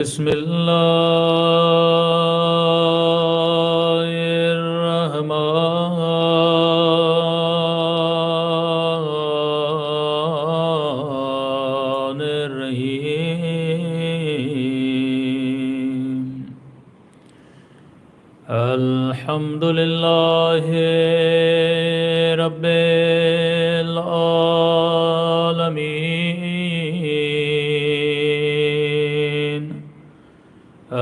بسم الله الرحمن الرحيم الحمد لله رب العالمين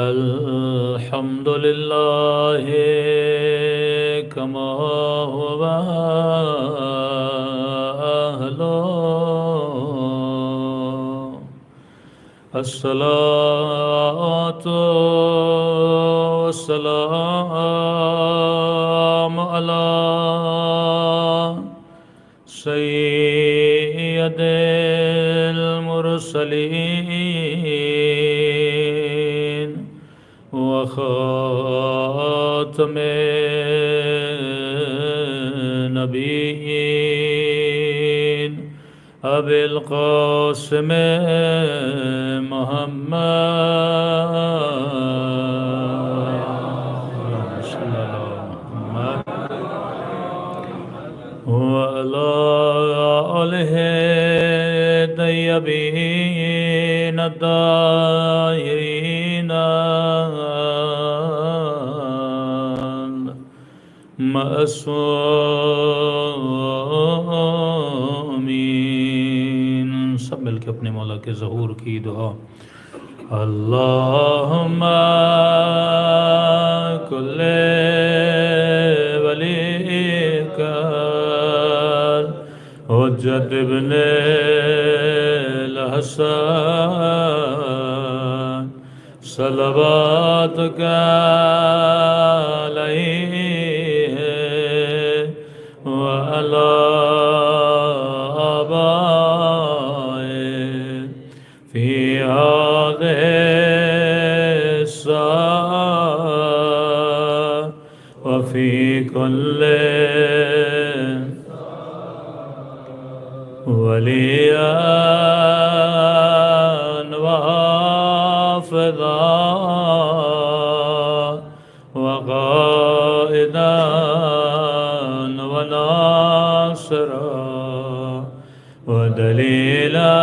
الحمد لله كما هو أهله الصلاة والسلام على سيد المرسلين وخاتم النبيين أبي القاسم محمد صلى الله وعلى آله الطيبين الطاهرين معصومين سب مل کے اپنے مولا کے ظہور کی دعا اللہم کل ولیک حجت ابن الحسن صلواتک علیہ وعلی آبائه فی هذه الساعة وفي كل وليا وحافظا وقائدا وناصرا ودليلا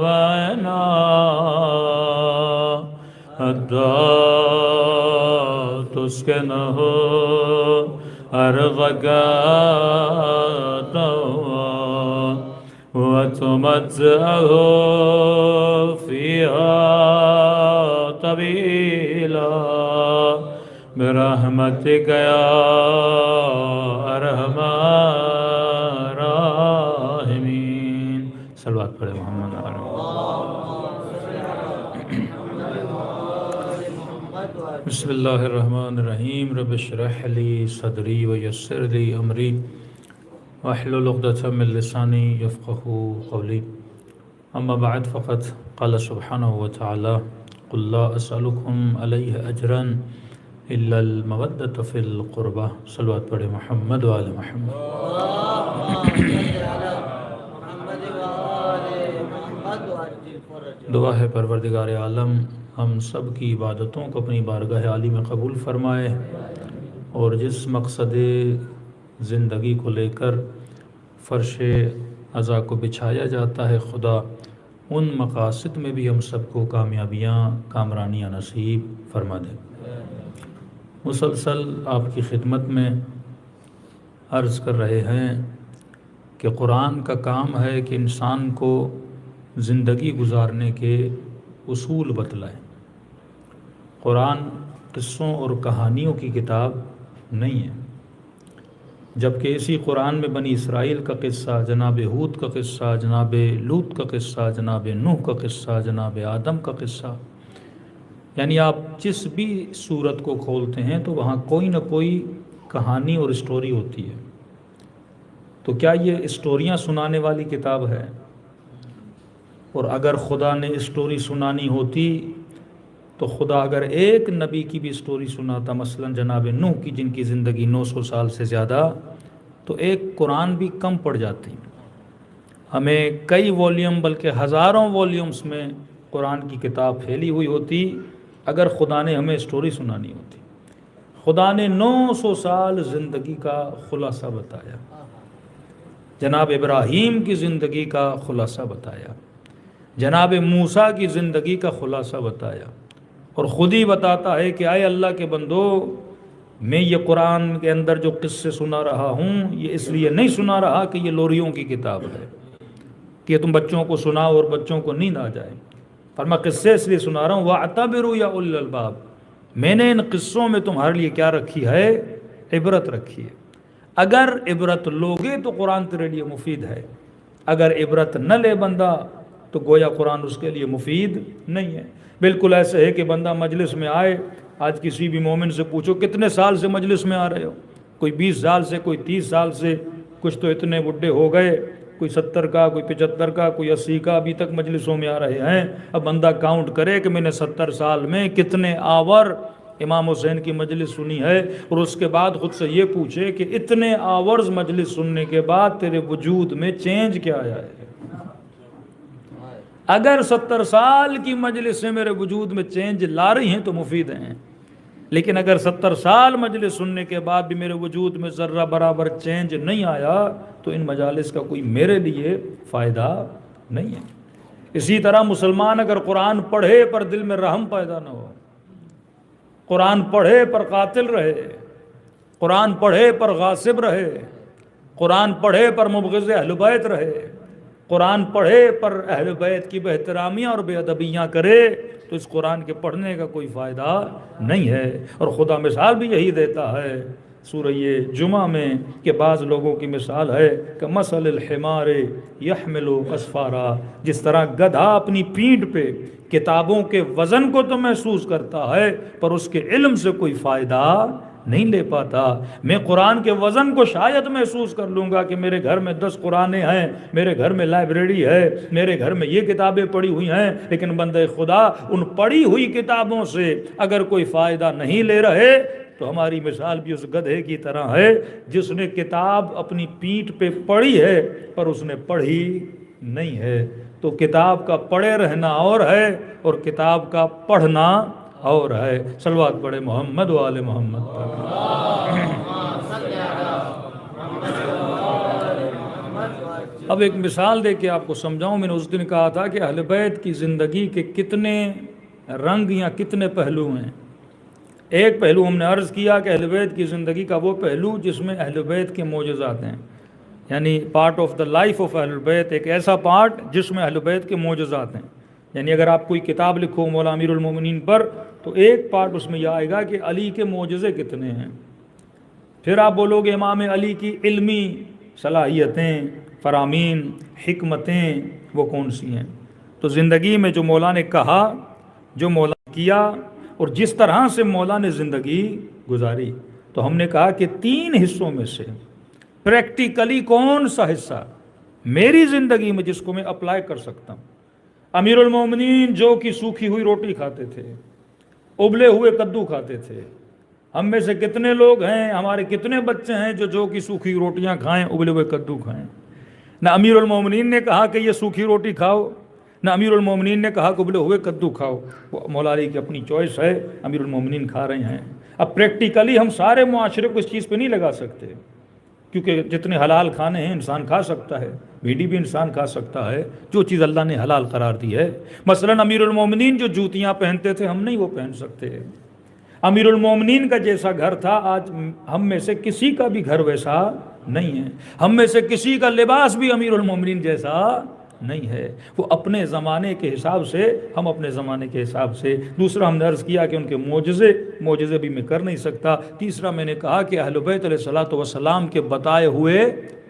وعنا حتى تسكنه أرضك طوعا وتمتعه فيها طويلا برحمتك يا أرحم الراحمين صلوات پڑھے محمد بسم اللہ الرحمن الرحیم رب اشرح لی صدری ویسر لی امری واحلل عقدۃ من لسانی یفقهوا قولی اما بعد فقد قال سبحانہ وتعالی قل لا اسألکم علیہ اجرا الا المودۃ فی القربہ صلوات پڑھے محمد وآل محمد دعا ہے پروردگار عالم ہم سب کی عبادتوں کو اپنی بارگاہ عالی میں قبول فرمائے اور جس مقصد زندگی کو لے کر فرش عزا کو بچھایا جاتا ہے خدا ان مقاصد میں بھی ہم سب کو کامیابیاں کامرانیاں نصیب فرما دے۔ مسلسل آپ کی خدمت میں عرض کر رہے ہیں کہ قرآن کا کام ہے کہ انسان کو زندگی گزارنے کے اصول بتلائے۔ قرآن قصوں اور کہانیوں کی کتاب نہیں ہے، جبکہ اسی قرآن میں بنی اسرائیل کا قصہ، جناب ہود کا قصہ، جناب لوط کا قصہ، جناب نوح کا قصہ، جناب آدم کا قصہ، یعنی آپ جس بھی سورت کو کھولتے ہیں تو وہاں کوئی نہ کوئی کہانی اور اسٹوری ہوتی ہے۔ تو کیا یہ اسٹوریاں سنانے والی کتاب ہے؟ اور اگر خدا نے اسٹوری سنانی ہوتی تو خدا اگر ایک نبی کی بھی اسٹوری سناتا، مثلا جناب نوح کی جن کی زندگی 900 سال سے زیادہ، تو ایک قرآن بھی کم پڑ جاتی۔ ہمیں کئی والیوم بلکہ ہزاروں والیومز میں قرآن کی کتاب پھیلی ہوئی ہوتی اگر خدا نے ہمیں اسٹوری سنانی ہوتی. خدا نے 900 سال زندگی کا خلاصہ بتایا، جناب ابراہیم کی زندگی کا خلاصہ بتایا، جناب موسیٰ کی زندگی کا خلاصہ بتایا، اور خود ہی بتاتا ہے کہ اے اللہ کے بندو، میں یہ قرآن کے اندر جو قصے سنا رہا ہوں یہ اس لیے نہیں سنا رہا کہ یہ لوریوں کی کتاب ہے کہ تم بچوں کو سناؤ اور بچوں کو نیند آ جائے، پر میں قصے اس لیے سنا رہا ہوں وَاعْتَبِرُوا يَا أُولِي الْأَلْبَابِ، میں نے ان قصوں میں تمہارے لیے کیا رکھی ہے؟ عبرت رکھی ہے. اگر عبرت لوگے تو قرآن تیرے لیے مفید ہے، اگر عبرت نہ لے بندہ تو گویا قرآن اس کے لیے مفید نہیں ہے. بالکل ایسے ہے کہ بندہ مجلس میں آئے، آج کسی بھی مومن سے پوچھو کتنے سال سے مجلس میں آ رہے ہو، کوئی 20 سال سے، کوئی 30 سال سے، کچھ تو اتنے بڈھے ہو گئے، کوئی 70 کا، کوئی 75 کا، کوئی 80 کا، ابھی تک مجلسوں میں آ رہے ہیں. اب بندہ کاؤنٹ کرے کہ میں نے 70 سال میں کتنے آور امام حسین کی مجلس سنی ہے، اور اس کے بعد خود سے یہ پوچھے کہ اتنے آورز مجلس سننے کے بعد تیرے وجود میں چینج کیا آیا ہے. اگر 70 سال کی مجلس سے میرے وجود میں چینج لا رہی ہیں تو مفید ہیں، لیکن اگر 70 سال مجلس سننے کے بعد بھی میرے وجود میں ذرہ برابر چینج نہیں آیا تو ان مجالس کا کوئی میرے لیے فائدہ نہیں ہے. اسی طرح مسلمان اگر قرآن پڑھے پر دل میں رحم پیدا نہ ہو، قرآن پڑھے پر قاتل رہے، قرآن پڑھے پر غاصب رہے، قرآن پڑھے پر مبغض اہل بیت رہے، قرآن پڑھے پر اہل بیت کی بے احترامیاں اور بے ادبیاں کرے، تو اس قرآن کے پڑھنے کا کوئی فائدہ نہیں ہے. اور خدا مثال بھی یہی دیتا ہے سورہ جمعہ میں کہ بعض لوگوں کی مثال ہے کہ مثل الحمار یحمل اسفارا، جس طرح گدھا اپنی پیٹھ پہ کتابوں کے وزن کو تو محسوس کرتا ہے پر اس کے علم سے کوئی فائدہ نہیں لے پاتا. میں قرآن کے وزن کو شاید محسوس کر لوں گا کہ میرے گھر میں 10 قرآنیں ہیں، میرے گھر میں لائبریری ہے، میرے گھر میں یہ کتابیں پڑھی ہوئی ہیں، لیکن بندے خدا ان پڑھی ہوئی کتابوں سے اگر کوئی فائدہ نہیں لے رہے تو ہماری مثال بھی اس گدھے کی طرح ہے جس نے کتاب اپنی پیٹھ پہ پڑھی ہے پر اس نے پڑھی نہیں ہے. تو کتاب کا پڑھے رہنا اور ہے اور کتاب کا پڑھنا اور ہے. صلوات پڑھے محمد و آل محمد. اب ایک مثال دے کے آپ کو سمجھاؤں. میں نے اس دن کہا تھا کہ اہل بیت کی زندگی کے کتنے رنگ یا کتنے پہلو ہیں. ایک پہلو ہم نے عرض کیا کہ اہل بیت کی زندگی کا وہ پہلو جس میں اہل بیت کے معجزات ہیں، یعنی part of the life of اہل بیت، ایک ایسا پارٹ جس میں اہل بیت کے معجزات ہیں. یعنی اگر آپ کوئی کتاب لکھو مولا امیر المومنین پر تو ایک پارٹ اس میں یہ آئے گا کہ علی کے معجزے کتنے ہیں. پھر آپ بولو گے امام علی کی علمی صلاحیتیں، فرامین، حکمتیں وہ کون سی ہیں. تو زندگی میں جو مولا نے کہا، جو مولا نے کیا اور جس طرح سے مولا نے زندگی گزاری، تو ہم نے کہا کہ 3 حصوں میں سے پریکٹیکلی کون سا حصہ میری زندگی میں جس کو میں اپلائی کر سکتا ہوں. امیر المومنین جو کی سوکھی ہوئی روٹی کھاتے تھے، ابلے ہوئے کدو کھاتے تھے. ہم میں سے کتنے لوگ ہیں، ہمارے کتنے بچے ہیں جو کی سوکھی روٹیاں کھائیں، ابلے ہوئے کدو کھائیں. نہ امیر المومنین نے کہا کہ یہ سوکھی روٹی کھاؤ، نہ امیر المومنین نے کہا کہ ابلے ہوئے کدو کھاؤ. وہ مولا علی کی اپنی چوائس ہے، امیر المومنین کھا رہے ہیں. اب پریکٹیکلی ہم سارے معاشرے کو اس چیز پہ نہیں لگا سکتے، کیونکہ جتنے حلال کھانے ہیں انسان کھا سکتا ہے، بھیڑی بھی انسان کھا سکتا ہے جو چیز اللہ نے حلال قرار دی ہے. مثلا امیر المومنین جو جوتیاں پہنتے تھے ہم نہیں وہ پہن سکتے. امیر المومنین کا جیسا گھر تھا آج ہم میں سے کسی کا بھی گھر ویسا نہیں ہے. ہم میں سے کسی کا لباس بھی امیر المومنین جیسا نہیں ہے. وہ اپنے زمانے کے حساب سے، ہم اپنے زمانے کے حساب سے. دوسرا ہم نے عرض کیا کہ ان کے معجزے بھی میں کر نہیں سکتا. تیسرا میں نے کہا کہ اہل بیت علیہ الصلوۃ والسلام کے بتائے ہوئے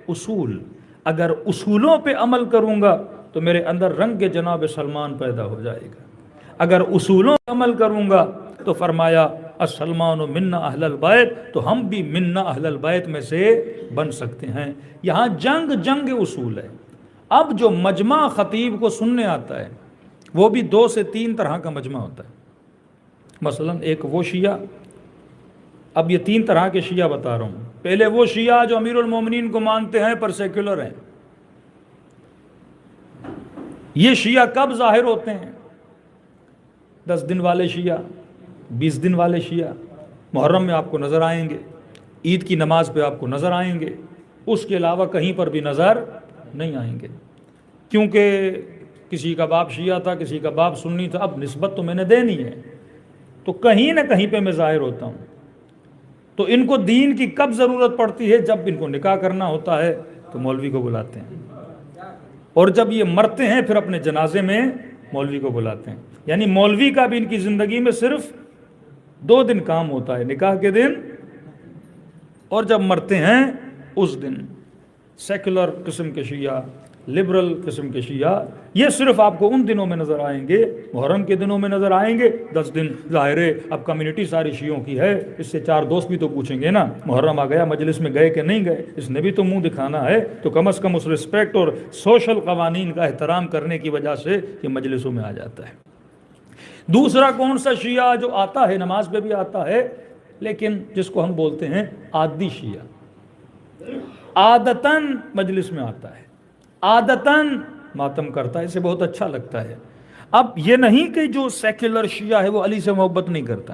اصول، اگر اصولوں پہ عمل کروں گا تو میرے اندر رنگ جناب سلمان پیدا ہو جائے گا. اگر اصولوں پہ عمل کروں گا تو فرمایا السلمان منا اہل البیت، تو ہم بھی منا اہل البیت میں سے بن سکتے ہیں. یہاں جنگ اصول ہے. اب جو مجمع خطیب کو سننے آتا ہے وہ بھی 2 سے 3 طرح کا مجمع ہوتا ہے. مثلا ایک وہ شیعہ، اب یہ 3 طرح کے شیعہ بتا رہا ہوں. پہلے وہ شیعہ جو امیر المومنین کو مانتے ہیں پر سیکولر ہیں. یہ شیعہ کب ظاہر ہوتے ہیں؟ 10 دن والے شیعہ، 20 دن والے شیعہ محرم میں آپ کو نظر آئیں گے، عید کی نماز پہ آپ کو نظر آئیں گے، اس کے علاوہ کہیں پر بھی نظر نہیں آئیں گے، کیونکہ کسی کا باپ شیعہ تھا، کسی کا باپ سنی تھا، اب نسبت تو میں نے دینی ہے، تو کہیں نہ کہیں پہ میں ظاہر ہوتا ہوں۔ تو ان کو دین کی کب ضرورت پڑتی ہے؟ جب ان کو نکاح کرنا ہوتا ہے تو مولوی کو بلاتے ہیں، اور جب یہ مرتے ہیں پھر اپنے جنازے میں مولوی کو بلاتے ہیں۔ یعنی مولوی کا بھی ان کی زندگی میں صرف 2 دن کام ہوتا ہے، نکاح کے دن اور جب مرتے ہیں اس دن۔ سیکولر قسم کے شیعہ، لبرل قسم کے شیعہ، یہ صرف آپ کو ان دنوں میں نظر آئیں گے، محرم کے دنوں میں نظر آئیں گے۔ 10 دن ظاہر ہے اب کمیونٹی ساری شیعوں کی ہے، اس سے 4 دوست بھی تو پوچھیں گے نا محرم آ گیا، مجلس میں گئے کہ نہیں گئے، اس نے بھی تو منہ دکھانا ہے، تو کم از کم اس رسپیکٹ اور سوشل قوانین کا احترام کرنے کی وجہ سے یہ مجلسوں میں آ جاتا ہے۔ دوسرا کون سا شیعہ جو آتا ہے، نماز پہ بھی آتا ہے، لیکن جس کو ہم بولتے ہیں عادی شیعہ، عادتاً مجلس میں آتا ہے، عادتاً ماتم کرتا ہے، اسے بہت اچھا لگتا ہے۔ اب یہ نہیں کہ جو سیکولر شیعہ ہے وہ علی سے محبت نہیں کرتا،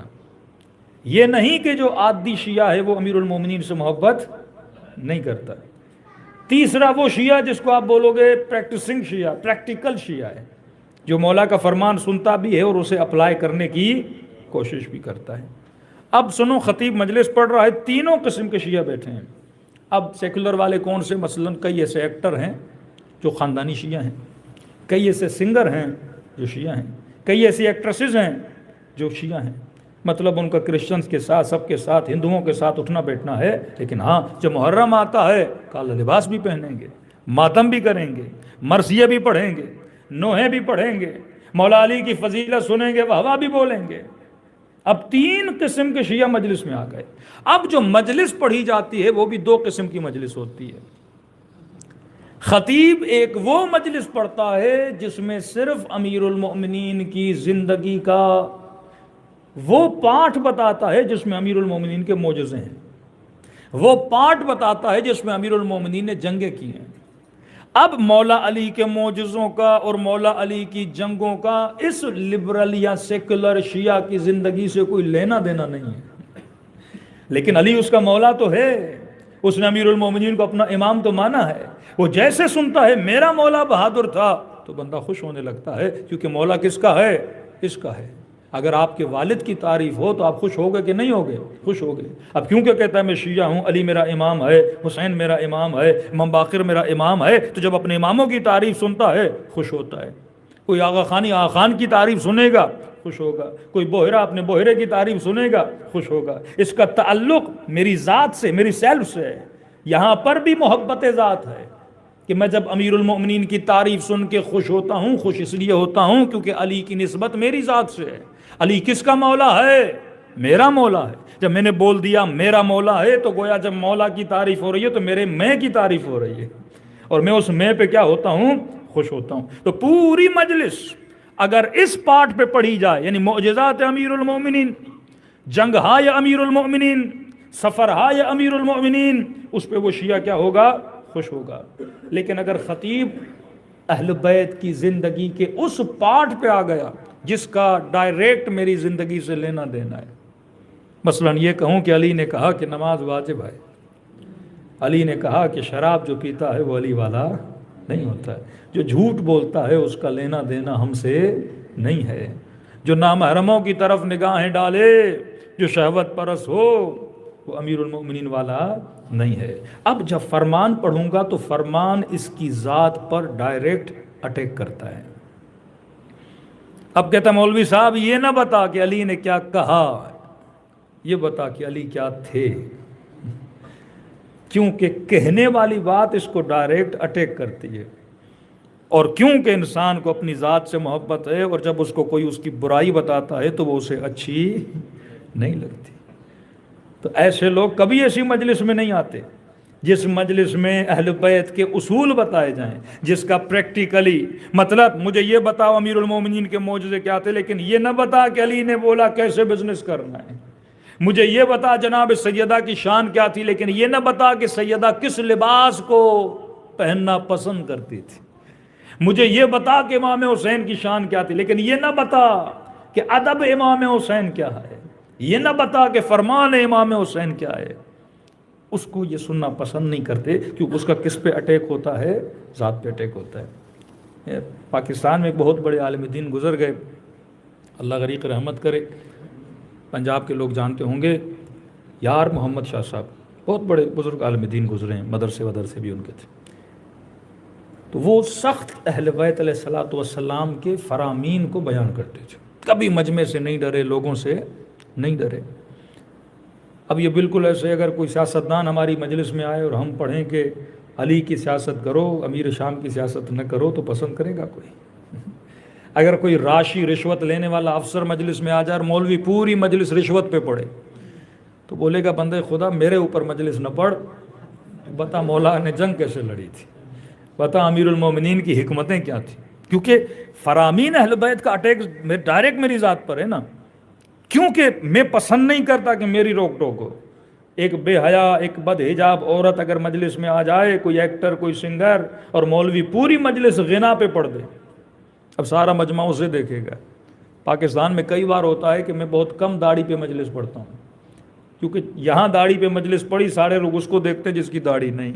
یہ نہیں کہ جو عادی شیعہ ہے وہ امیر المومنین سے محبت نہیں کرتا۔ تیسرا وہ شیعہ جس کو آپ بولو گے پریکٹسنگ شیعہ، پریکٹیکل شیعہ ہے، جو مولا کا فرمان سنتا بھی ہے اور اسے اپلائی کرنے کی کوشش بھی کرتا ہے۔ اب سنو، خطیب مجلس پڑھ رہا ہے، تینوں قسم کے شیعہ بیٹھے ہیں۔ اب سیکولر والے کون سے؟ مثلاً کئی ایسے ایکٹر ہیں جو خاندانی شیعہ ہیں، کئی ایسے سنگر ہیں جو شیعہ ہیں، کئی ایسی ایکٹریسز ہیں جو شیعہ ہیں، مطلب ان کا کرسچنز کے ساتھ، سب کے ساتھ، ہندوؤں کے ساتھ اٹھنا بیٹھنا ہے، لیکن ہاں جب محرم آتا ہے کالا لباس بھی پہنیں گے، ماتم بھی کریں گے، مرثیہ بھی پڑھیں گے، نوحے بھی پڑھیں گے، مولا علی کی فضیلت سنیں گے، واہ واہ بھی بولیں گے۔ اب 3 قسم کے شیعہ مجلس میں آ گئے۔ اب جو مجلس پڑھی جاتی ہے وہ بھی 2 قسم کی مجلس ہوتی ہے۔ خطیب ایک وہ مجلس پڑھتا ہے جس میں صرف امیر المؤمنین کی زندگی کا وہ پارٹ بتاتا ہے جس میں امیر المؤمنین کے معجزے ہیں، وہ پارٹ بتاتا ہے جس میں امیر المؤمنین نے جنگیں کی ہیں۔ اب مولا علی کے معجزوں کا اور مولا علی کی جنگوں کا اس لبرل یا سیکولر شیعہ کی زندگی سے کوئی لینا دینا نہیں ہے، لیکن علی اس کا مولا تو ہے، اس نے امیر المومنین کو اپنا امام تو مانا ہے۔ وہ جیسے سنتا ہے میرا مولا بہادر تھا تو بندہ خوش ہونے لگتا ہے، کیونکہ مولا کس کا ہے؟ اس کا ہے۔ اگر آپ کے والد کی تعریف ہو تو آپ خوش ہوگے کہ نہیں ہوگے؟ خوش ہوگے۔ اب کیونکہ کہتا ہے میں شیعہ ہوں، علی میرا امام ہے، حسین میرا امام ہے، امام باقر میرا امام ہے، تو جب اپنے اماموں کی تعریف سنتا ہے خوش ہوتا ہے۔ کوئی آغا خانی آغا خان کی تعریف سنے گا خوش ہوگا، کوئی بوہرا اپنے بوہرے کی تعریف سنے گا خوش ہوگا۔ اس کا تعلق میری ذات سے، میری سیلف سے ہے۔ یہاں پر بھی محبت ذات ہے کہ میں جب امیر المؤمنین کی تعریف سن کے خوش ہوتا ہوں، خوش اس لیے ہوتا ہوں کیونکہ علی کی نسبت میری ذات سے ہے۔ علی کس کا مولا ہے؟ میرا مولا ہے۔ جب میں نے بول دیا میرا مولا ہے تو گویا جب مولا کی تعریف ہو رہی ہے تو میرے میں کی تعریف ہو رہی ہے، اور میں اس میں پہ کیا ہوتا ہوں؟ خوش ہوتا ہوں۔ تو پوری مجلس اگر اس پارٹ پہ پڑھی جائے، یعنی معجزات امیر المؤمنین، جنگ ہائے امیر المؤمنین، سفر ہائے امیر المؤمنین، اس پہ وہ شیعہ کیا ہوگا؟ خوش ہوگا۔ لیکن اگر خطیب اہل بیت کی زندگی کے اس پارٹ پہ آ گیا جس کا ڈائریکٹ میری زندگی سے لینا دینا ہے، مثلا یہ کہوں کہ علی نے کہا کہ نماز واجب ہے، علی نے کہا کہ شراب جو پیتا ہے وہ علی والا نہیں ہوتا ہے، جو جھوٹ بولتا ہے اس کا لینا دینا ہم سے نہیں ہے، جو نامحرموں کی طرف نگاہیں ڈالے، جو شہوت پرست ہو، وہ امیر المؤمنین والا نہیں ہے۔ اب جب فرمان پڑھوں گا تو فرمان اس کی ذات پر ڈائریکٹ اٹیک کرتا ہے۔ اب کہتا مولوی صاحب یہ نہ بتا کہ علی نے کیا کہا، یہ بتا کہ علی کیا تھے، کیونکہ کہنے والی بات اس کو ڈائریکٹ اٹیک کرتی ہے، اور کیونکہ انسان کو اپنی ذات سے محبت ہے، اور جب اس کو کوئی اس کی برائی بتاتا ہے تو وہ اسے اچھی نہیں لگتی۔ تو ایسے لوگ کبھی ایسی مجلس میں نہیں آتے جس مجلس میں اہل بیت کے اصول بتائے جائیں، جس کا پریکٹیکلی مطلب مجھے یہ بتاؤ امیر المومنین کے معجزے کیا تھے، لیکن یہ نہ بتا کہ علی نے بولا کیسے بزنس کرنا ہے، مجھے یہ بتا جناب سیدہ کی شان کیا تھی، لیکن یہ نہ بتا کہ سیدہ کس لباس کو پہننا پسند کرتی تھی، مجھے یہ بتا کہ امام حسین کی شان کیا تھی، لیکن یہ نہ بتا کہ ادب امام حسین کیا ہے، یہ نہ بتا کہ فرمان امام حسین کیا ہے، اس کو یہ سننا پسند نہیں کرتے، کیونکہ اس کا کس پہ اٹیک ہوتا ہے؟ ذات پہ اٹیک ہوتا ہے۔ پاکستان میں ایک بہت بڑے عالم دین گزر گئے، اللہ غریق رحمت کرے، پنجاب کے لوگ جانتے ہوں گے، یار محمد شاہ صاحب، بہت بڑے بزرگ عالم دین گزرے ہیں، مدرسے بھی ان کے تھے۔ تو وہ سخت اہل بیت علیہ الصلوۃ والسلام کے فرامین کو بیان کرتے تھے، کبھی مجمع سے نہیں ڈرے، لوگوں سے نہیں ڈرے۔ اب یہ بالکل ایسے اگر کوئی سیاستدان ہماری مجلس میں آئے اور ہم پڑھیں کہ علی کی سیاست کرو، امیر شام کی سیاست نہ کرو، تو پسند کرے گا کوئی؟ اگر کوئی راشی رشوت لینے والا افسر مجلس میں آ جائے اور مولوی پوری مجلس رشوت پہ پڑے تو بولے گا بندے خدا میرے اوپر مجلس نہ پڑھ، بتا مولا نے جنگ کیسے لڑی تھی، بتا امیر المومنین کی حکمتیں کیا تھیں۔ کیونکہ فرامین اہل بیت کا اٹیک ڈائریکٹ میری ذات پر ہے نا، کیونکہ میں پسند نہیں کرتا کہ میری روک ٹوک ہو۔ ایک بے حیا، ایک بد حجاب عورت اگر مجلس میں آ جائے، کوئی ایکٹر، کوئی سنگر، اور مولوی پوری مجلس غنا پہ پڑھ دے، اب سارا مجمع اسے دیکھے گا۔ پاکستان میں کئی بار ہوتا ہے کہ میں بہت کم داڑھی پہ مجلس پڑھتا ہوں، کیونکہ یہاں داڑھی پہ مجلس پڑھی، سارے لوگ اس کو دیکھتے ہیں جس کی داڑھی نہیں،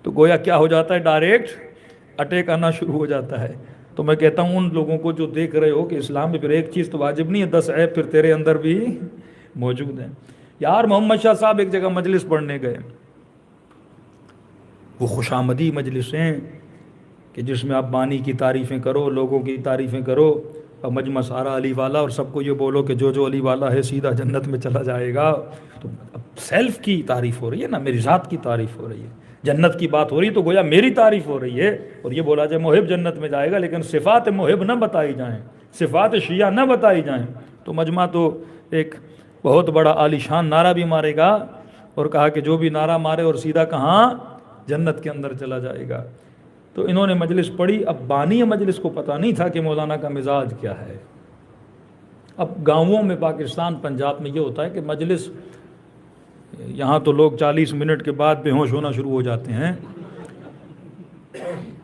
تو گویا کیا ہو جاتا ہے، ڈائریکٹ اٹیک آنا شروع ہو جاتا ہے۔ تو میں کہتا ہوں ان لوگوں کو جو دیکھ رہے ہو کہ اسلام میں پھر ایک چیز تو واجب نہیں ہے، 10 عیب پھر تیرے اندر بھی موجود ہیں۔ یار محمد شاہ صاحب ایک جگہ مجلس پڑھنے گئے، وہ خوش آمدی مجلسیں کہ جس میں آپ بانی کی تعریفیں کرو، لوگوں کی تعریفیں کرو، اور مجمع سارا علی والا، اور سب کو یہ بولو کہ جو علی والا ہے سیدھا جنت میں چلا جائے گا۔ تو اب سیلف کی تعریف ہو رہی ہے نا، میری ذات کی تعریف ہو رہی ہے، جنت کی بات ہو رہی ہے، تو گویا میری تعریف ہو رہی ہے، اور یہ بولا جائے محب جنت میں جائے گا، لیکن صفات محب نہ بتائی جائیں، صفات شیعہ نہ بتائی جائیں، تو مجمع تو ایک بہت بڑا عالی شان نعرہ بھی مارے گا، اور کہا کہ جو بھی نعرہ مارے اور سیدھا کہاں، جنت کے اندر چلا جائے گا۔ تو انہوں نے مجلس پڑھی، اب بانی مجلس کو پتہ نہیں تھا کہ مولانا کا مزاج کیا ہے۔ اب گاؤں میں پاکستان پنجاب میں یہ ہوتا ہے کہ مجلس، یہاں تو لوگ 40 منٹ کے بعد بے ہوش ہونا شروع ہو جاتے ہیں،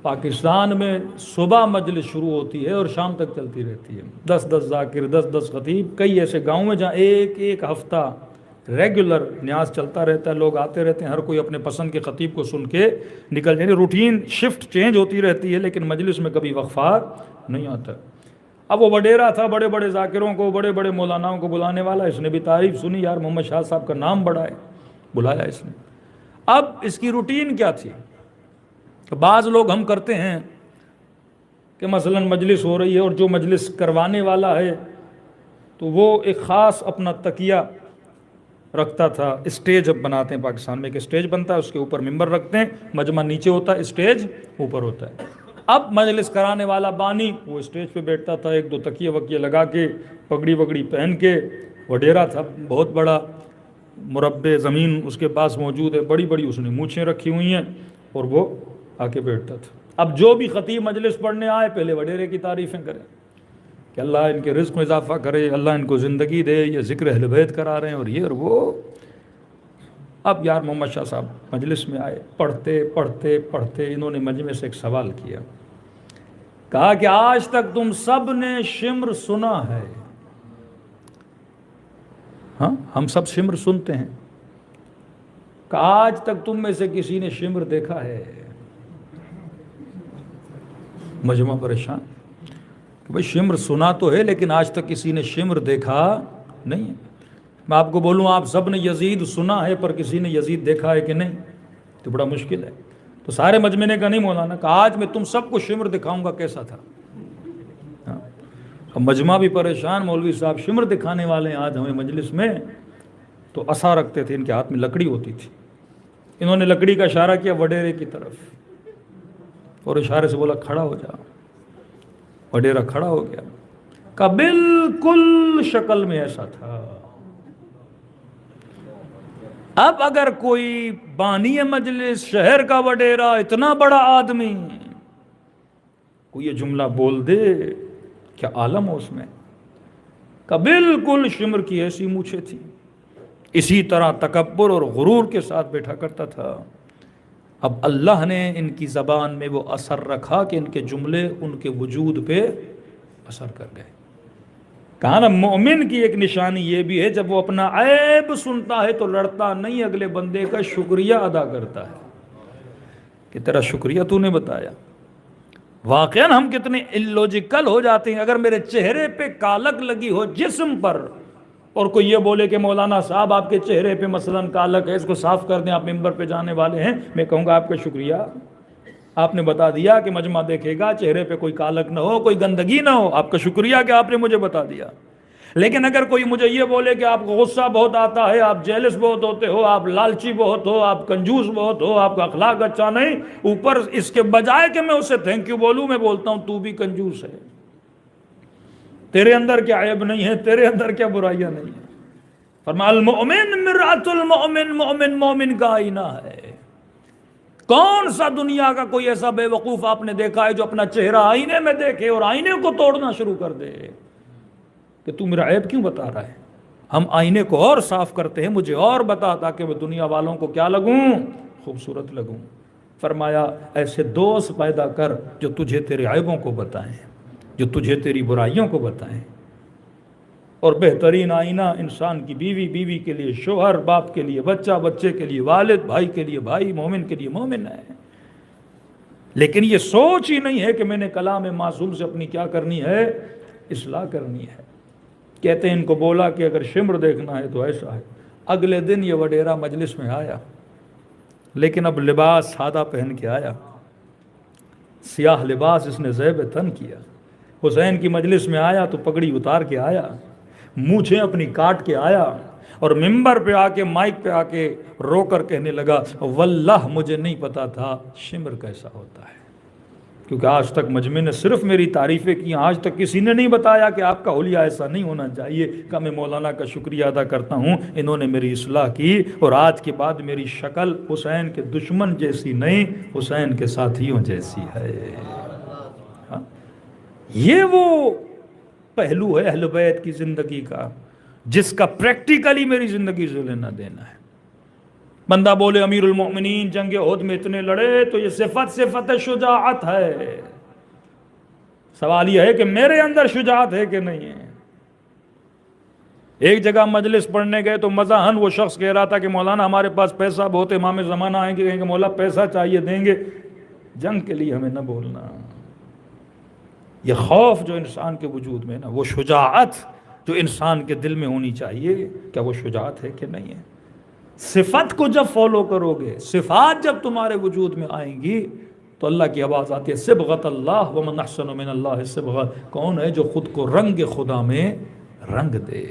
پاکستان میں صبح مجلس شروع ہوتی ہے اور شام تک چلتی رہتی ہے، 10 ذاکر، 10 خطیب۔ کئی ایسے گاؤں میں جہاں ایک ہفتہ ریگولر نیاز چلتا رہتا ہے، لوگ آتے رہتے ہیں، ہر کوئی اپنے پسند کے خطیب کو سن کے نکل جائے، روٹین شفٹ چینج ہوتی رہتی ہے، لیکن مجلس میں کبھی وقفہ نہیں آتا۔ اب وہ وڈیرا تھا، بڑے بڑے ذاکروں کو، بڑے بڑے مولاناؤں کو بلانے والا، اس نے بھی تعریف سنی، یار محمد شاہ صاحب کا نام بڑا ہے، بلایا اس نے۔ اب اس کی روٹین کیا تھی؟ بعض لوگ ہم کرتے ہیں کہ مثلا مجلس ہو رہی ہے اور جو مجلس کروانے والا ہے تو وہ ایک خاص اپنا تکیہ رکھتا تھا، اسٹیج اب بناتے ہیں پاکستان میں، ایک اسٹیج بنتا ہے، اس کے اوپر ممبر رکھتے ہیں، مجمع نیچے ہوتا ہے، اسٹیج اوپر ہوتا ہے۔ اب مجلس کرانے والا بانی وہ اسٹیج پہ بیٹھتا تھا، 1-2 تکیے وکیے لگا کے، پگڑی وگڑی پہن کے، وڈیرا تھا، بہت بڑا مربع زمین اس کے پاس موجود ہے، بڑی بڑی اس نے مونچھیں رکھی ہوئی ہیں، اور وہ آ کے بیٹھتا تھا۔ اب جو بھی خطیب مجلس پڑھنے آئے پہلے وڈیرے کی تعریفیں کرے کہ اللہ ان کے رزق میں اضافہ کرے، اللہ ان کو زندگی دے، یہ ذکر اہل بیت کرا رہے ہیں اور یہ اور وہ۔ اب یار محمد شاہ صاحب مجلس میں آئے، پڑھتے پڑھتے پڑھتے انہوں نے مجمع سے ایک سوال کیا، کہا کہ آج تک تم سب نے شمر سنا ہے؟ ہاں ہم سب شمر سنتے ہیں، کہ آج تک تم میں سے کسی نے شمر دیکھا ہے؟ مجمع پریشان کہ بھئی شمر سنا تو ہے لیکن آج تک کسی نے شمر دیکھا نہیں ہے۔ میں آپ کو بولوں آپ سب نے یزید سنا ہے پر کسی نے یزید دیکھا ہے کہ نہیں؟ تو بڑا مشکل ہے۔ تو سارے مجمع نے کہا نہیں مولانا، کہ آج میں تم سب کو شمر دکھاؤں گا کیسا تھا۔ اب مجمع بھی پریشان، مولوی صاحب شمر دکھانے والے ہیں آج ہمیں مجلس میں، تو عصا رکھتے تھے، ان کے ہاتھ میں لکڑی ہوتی تھی، انہوں نے لکڑی کا اشارہ کیا وڈیرے کی طرف، اور اشارے سے بولا کھڑا ہو جا۔ وڈیرا کھڑا ہو گیا، کہ بالکل شکل میں ایسا تھا۔ اب اگر کوئی بانی مجلس، شہر کا وڈیرا، اتنا بڑا آدمی کوئی یہ جملہ بول دے، کیا عالم ہو اس میں، کہ بالکل شمر کی ایسی مونچھیں تھی، اسی طرح تکبر اور غرور کے ساتھ بیٹھا کرتا تھا۔ اب اللہ نے ان کی زبان میں وہ اثر رکھا کہ ان کے جملے ان کے وجود پہ اثر کر گئے۔ کہا نا مومن کی ایک نشانی یہ بھی ہے جب وہ اپنا عیب سنتا ہے تو لڑتا نہیں، اگلے بندے کا شکریہ ادا کرتا ہے کہ تیرا شکریہ تو نے بتایا۔ واقعاً ہم کتنے الوجیکل ہو جاتے ہیں، اگر میرے چہرے پہ کالک لگی ہو جسم پر اور کوئی یہ بولے کہ مولانا صاحب آپ کے چہرے پہ مثلاً کالک ہے، اس کو صاف کر دیں، آپ ممبر پہ جانے والے ہیں، میں کہوں گا آپ کا شکریہ، آپ نے بتا دیا کہ مجمع دیکھے گا چہرے پہ کوئی کالک نہ ہو، کوئی گندگی نہ ہو، آپ کا شکریہ کہ آپ نے مجھے بتا دیا۔ لیکن اگر کوئی مجھے یہ بولے کہ آپ کو غصہ بہت آتا ہے، آپ جیلس بہت ہوتے ہو، آپ لالچی بہت ہو، آپ کنجوس بہت ہو، آپ کا اخلاق اچھا نہیں، اوپر اس کے بجائے کہ میں اسے تھینک یو بولوں، میں بولتا ہوں تو بھی کنجوس ہے، تیرے اندر کیا عیب نہیں ہے، تیرے اندر کیا برائیاں نہیں ہیں۔ فرمایا المؤمن مرآۃ المؤمن، مومن مومن کا آئینہ ہے۔ کون سا دنیا کا کوئی ایسا بے وقوف آپ نے دیکھا ہے جو اپنا چہرہ آئینے میں دیکھے اور آئینے کو توڑنا شروع کر دے کہ تو میرا عیب کیوں بتا رہا ہے؟ ہم آئینے کو اور صاف کرتے ہیں، مجھے اور بتا تاکہ میں دنیا والوں کو کیا لگوں؟ خوبصورت لگوں۔ فرمایا ایسے دوست پیدا کر جو تجھے تیرے عیبوں کو بتائیں، جو تجھے تیری برائیوں کو بتائیں۔ اور بہترین آئینہ انسان کی بیوی، بیوی کے لیے شوہر، باپ کے لیے بچہ، بچے کے لیے والد، بھائی کے لیے بھائی، مومن کے لیے مومن ہے۔ لیکن یہ سوچ ہی نہیں ہے کہ میں نے کلام معصوم سے اپنی کیا کرنی ہے؟ اصلاح کرنی ہے۔ کہتے ہیں ان کو بولا کہ اگر شمر دیکھنا ہے تو ایسا ہے۔ اگلے دن یہ وڈیرا مجلس میں آیا، لیکن اب لباس سادہ پہن کے آیا، سیاہ لباس اس نے زیب تن کیا۔ حسین کی مجلس میں آیا تو پگڑی اتار کے آیا، مونچھیں اپنی کاٹ کے آیا، اور ممبر پہ آ کے مائک پہ آ کے رو کر کہنے لگا واللہ مجھے نہیں پتا تھا شمر کیسا ہوتا ہے، کیونکہ آج تک مجمع نے صرف میری تعریفیں کی، آج تک کسی نے نہیں بتایا کہ آپ کا حلیہ ایسا نہیں ہونا چاہیے۔ کہ میں مولانا کا شکریہ ادا کرتا ہوں، انہوں نے میری اصلاح کی، اور آج کے بعد میری شکل حسین کے دشمن جیسی نہیں، حسین کے ساتھیوں جیسی ہے۔ یہ وہ پہلو ہے اہل بیت کی زندگی کا جس کا پریکٹیکلی میری زندگی سے لینا دینا ہے۔ بندہ بولے امیر المؤمنین جنگ احد میں اتنے لڑے تو یہ صفت شجاعت ہے۔ سوال یہ ہے کہ میرے اندر شجاعت ہے کہ نہیں ہے؟ ایک جگہ مجلس پڑھنے گئے تو مزاحن وہ شخص کہہ رہا تھا کہ مولانا ہمارے پاس پیسہ بہت ہے، امام زمانہ آئیں گے کہیں گے مولا پیسہ چاہیے دیں گے، جنگ کے لیے ہمیں نہ بولنا۔ یہ خوف جو انسان کے وجود میں نا، وہ شجاعت جو انسان کے دل میں ہونی چاہیے، کیا وہ شجاعت ہے کہ نہیں ہے؟ صفت کو جب فالو کرو گے، صفات جب تمہارے وجود میں آئیں گی تو اللہ کی آواز آتی ہے صبغۃ اللہ ومن احسن من اللہ صبغۃ، کون ہے جو خود کو رنگ خدا میں رنگ دے۔